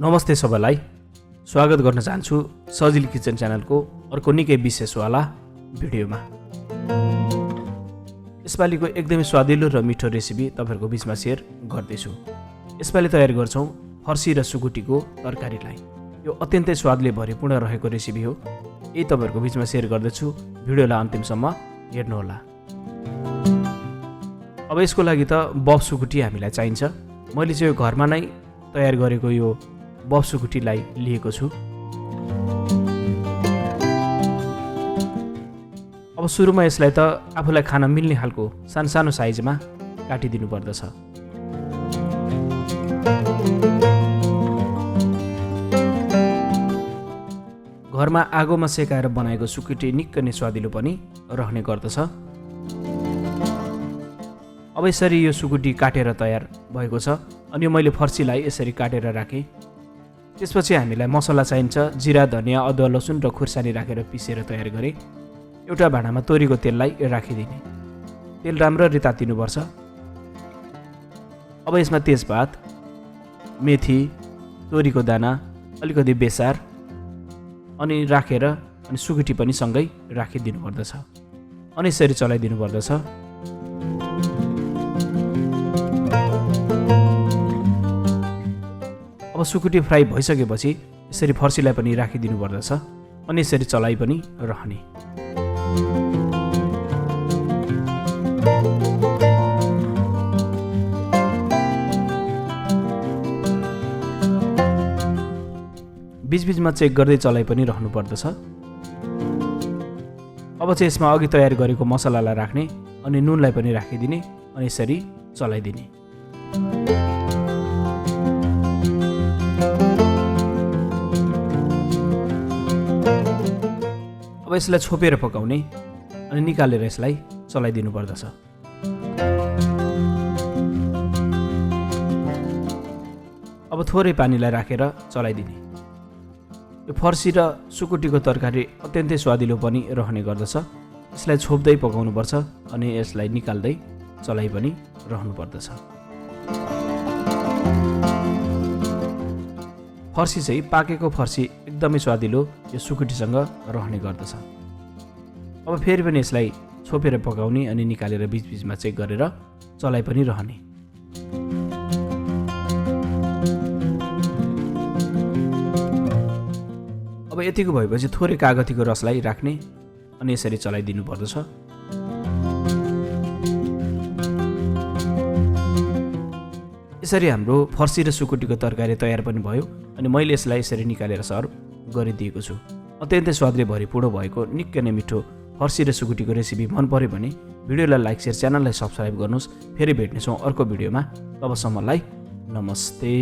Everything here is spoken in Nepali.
नमस्ते सबैलाई स्वागत गर्न चाहन्छु सजिलो किचन च्यानलको अर्को निकै विशेषवाला भिडियोमा। यसपालिको एकदमै स्वादिलो र मिठो रेसिपी तपाईहरुको बीचमा शेयर गर्दैछु। यसपालि तयार गर्छौं फर्सी र सुकुटीको तरकारीलाई। यो अत्यन्तै स्वादले भरिपूर्ण रहेको रेसिपी हो। यही तपाईहरुको बीचमा शेयर गर्दैछु। भिडियोलाई अन्तिमसम्म हेर्नु होला। अब यसको लागि त बफ सुकुटी हामीलाई चाहिन्छ। मैले चाहिँ यो घरमा नै तयार गरेको यो बफ सुकुटीलाई लिएको छु। अब सुरुमा यसलाई त आफूलाई खान मिल्ने खालको सानो साइजमा काटिदिनु पर्दछ। घरमा आगोमा सेकाएर बनाएको सुकुटी निकै नै स्वादिलो पनि रहने गर्दछ। अब यसरी यो सुकुटी काटेर तयार भएको छ। अनि यो मैले फर्सीलाई यसरी काटेर राखेँ। त्यसपछि हामीलाई मसला चाहिन्छ। जिरा, धनियाँ, अदुवा, लसुन र खुर्सानी राखेर पिसेर तयार गरेँ। एउटा भाँडामा तोरीको तेललाई राखिदिने। तेल राम्ररी तातिनुपर्छ। अब यसमा तेजपात, मेथी, तोरीको दाना, अलिकति बेसार अनि राखेर अनि सुकुटी पनि सँगै राखिदिनु पर्दछ। अनि यसरी चलाइदिनु पर्दछ। अब सुकुटी फ्राई भइसकेपछि यसरी फर्सीलाई पनि राखिदिनु पर्दछ। अनि यसरी चलाइ पनि रहने। बीचबीचमा चेक गर्दै चलाइ पनि रहनु पर्दछ। अब चाहिँ यसमा अघि तयार गरेको मसलालाई राख्ने अनि नुनलाई पनि राखिदिने अनि यसरी चलाइदिने। अब यसलाई छोपेर पकाउने अनि निकालेर यसलाई चलाइदिनु पर्दछ। अब थोरै पानीलाई राखेर चलाइदिने। यो फर्सी र सुकुटीको तरकारी अत्यन्तै स्वादिलो पनि रहने गर्दछ। यसलाई छोप्दै पकाउनुपर्छ अनि यसलाई निकाल्दै चलाइ पनि रहनु पर्दछ। फर्सी चाहिँ पाकेको फर्सी एकदमै स्वादिलो यो सुकुटीसँग रहने गर्दछ। अब फेरि पनि यसलाई छोपेर पकाउने अनि निकालेर बीचबीचमा चेक गरेर चलाइ पनि रहने। अब यतिको भएपछि थोरै कागतीको रसलाई राख्ने अनि यसरी चलाइदिनु पर्दछ। यसरी हाम्रो फर्सी र सुकुटीको तरकारी तयार पनि भयो। अनि मैले यसलाई यसरी निकालेर सर्भ गरिदिएको छु। अत्यन्तै स्वादले भरिपूर्ण भएको निकै नै मिठो फर्सी र सुकुटीको रेसिपी मन पर्यो भने भिडियोलाई लाइक, शेयर, च्यानललाई सब्स्क्राइब गर्नुहोस्। फेरि भेट्नेछौँ अर्को भिडियोमा। तबसम्मलाई नमस्ते।